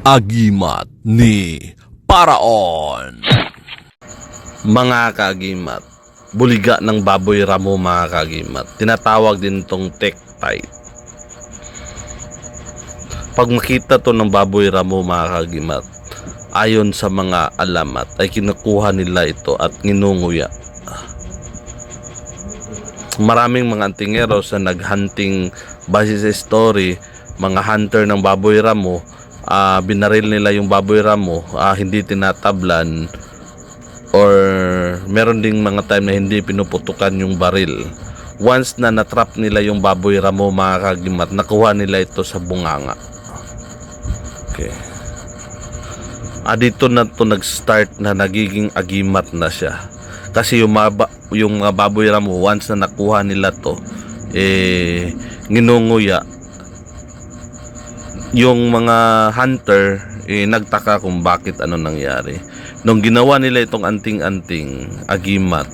Agimat ni Paraon. Mga kaagimat, buliga ng baboy ramo mga kaagimat, tinatawag din itong tektite. Pag makita to ng baboy ramo mga kaagimat, ayon sa mga alamat ay kinukuha nila ito at nginunguya. Maraming mga antingeros na naghunting base sa story, mga hunter ng baboy ramo, binaril nila yung baboy ramo, hindi tinatablan, or meron ding mga time na hindi pinuputukan yung baril. Once na natrap nila yung baboy ramo mga kaagimat, nakuha nila ito sa bunganga. Okay. Dito na to nag-start na nagiging agimat na siya. Kasi yung mga baboy ramo, once na nakuha nila to, nginunguya. Yung mga hunter, nagtaka kung bakit ano nangyari. Nung ginawa nila itong anting-anting agimat,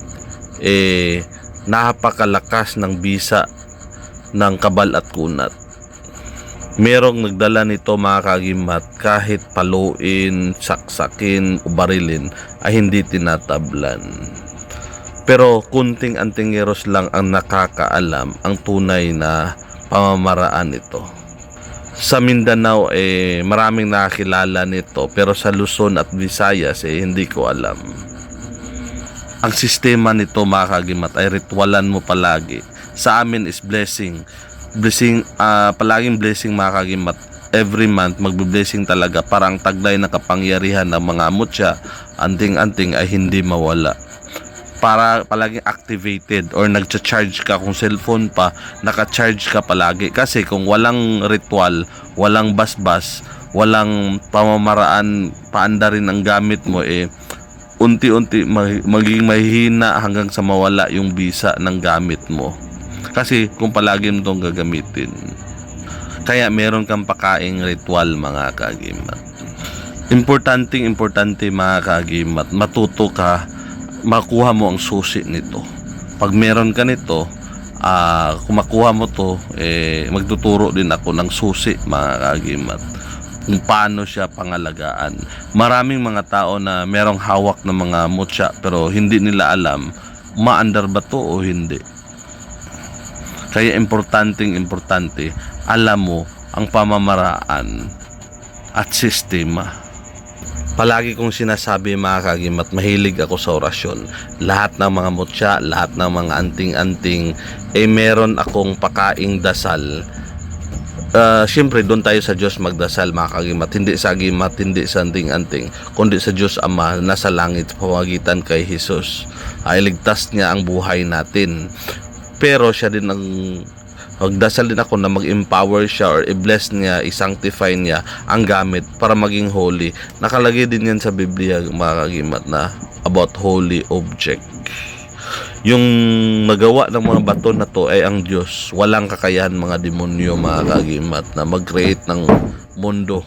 napakalakas ng bisa ng kabal at kunat. Merong nagdala nito mga kaagimat, kahit paluin, saksakin o barilin ay hindi tinatablan. Pero kunting antingeros lang ang nakakaalam ang tunay na pamamaraan nito. Sa Mindanao maraming nakakilala nito, pero sa Luzon at Visayas hindi ko alam. Ang sistema nito mga kaagimat ay ritualan mo palagi. Sa amin is blessing, palaging blessing mga kaagimat. Every month magbe-blessing talaga, parang taglay na kapangyarihan ng mga mutya, anting-anting ay hindi mawala. Para palaging activated or nagcha-charge ka. Kung cellphone pa, naka-charge ka palagi. Kasi kung walang ritual, walang basbas, walang pamamaraan, paanda rin ang gamit mo, unti-unti magiging mahihina hanggang sa mawala yung bisa ng gamit mo. Kasi kung palagi mo itong gagamitin. Kaya meron kang pakaing ritual mga kaagimat. Importante mga kaagimat, matuto ka, makuha mo ang susi nito. Pag meron ka nito, kung makuha mo to, magtuturo din ako ng susi mga kaagimat, kung paano siya pangalagaan. Maraming mga tao na merong hawak ng mga mutya pero hindi nila alam maandar ba to o hindi. Kaya importante alam mo ang pamamaraan at sistema. Palagi kong sinasabi mga kaagimat, mahilig ako sa orasyon. Lahat ng mga mutya, lahat ng mga anting-anting, meron akong pakaing dasal. Siyempre doon tayo sa Diyos magdasal mga kaagimat, hindi sa agimat, hindi sa anting-anting, kundi sa Diyos Ama nasa langit, pamagitan kay Jesus. Iligtas niya ang buhay natin. Pero siya din ang magdasal din ako na mag-empower siya or i-bless niya, i-sanctify niya ang gamit para maging holy. Nakalagay din yan sa Biblia mga kaagimat na about holy object. Yung magawa ng mga bato na to ay ang Diyos. Walang kakayahan mga demonyo mga kaagimat na mag-create ng mundo.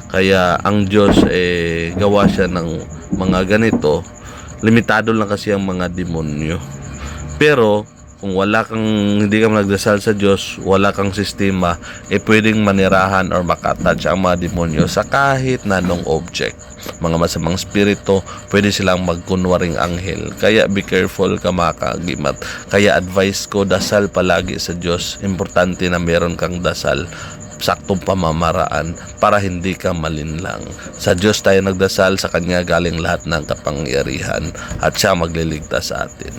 Kaya ang Diyos gawa siya ng mga ganito. Limitado lang kasi ang mga demonyo. Pero kung hindi ka nagdasal sa Diyos, wala kang sistema, pwedeng manirahan or makatouch ang mga demonyo sa kahit nanong object. Mga masamang spirito, pwede silang magkunwaring anghel. Kaya be careful ka mga kaagimat. Kaya advice ko, dasal palagi sa Diyos. Importante na meron kang dasal, saktong pamamaraan para hindi ka malinlang. Sa Diyos tayo nagdasal, sa Kanya galing lahat ng kapangyarihan at Siya magliligtas sa atin.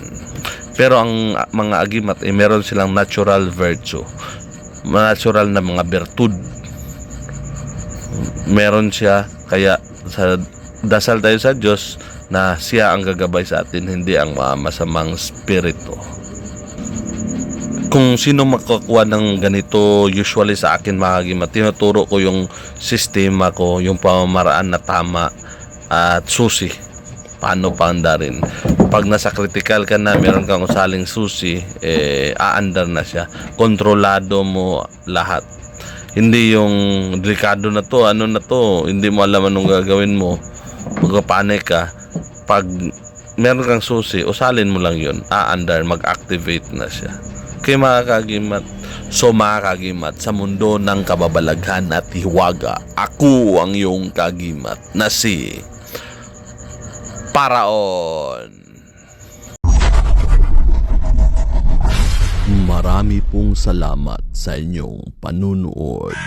Pero ang mga agimat meron silang natural virtue, natural na mga bertud. Meron siya, kaya sa dasal tayo sa Diyos na Siya ang gagabay sa atin, hindi ang mga masamang spirito. Kung sino makakuha ng ganito, usually sa akin mga agimat, tinuturo ko yung sistema ko, yung pamamaraan na tama at susi, paano paandarin. Pag nasa critical ka na, meron kang usaling susi, aandar na siya. Kontrolado mo lahat. Hindi yung delikado na to, ano na to, hindi mo alam anong gagawin mo. Magpapanik ka. Pag meron kang susi, usalin mo lang yun. Aandar, mag-activate na siya. Okay mga kaagimat, So mga kagimat, sa mundo ng kababalaghan at hiwaga, ako ang iyong kagimat na si Paraon. Marami pong salamat sa inyong panunood.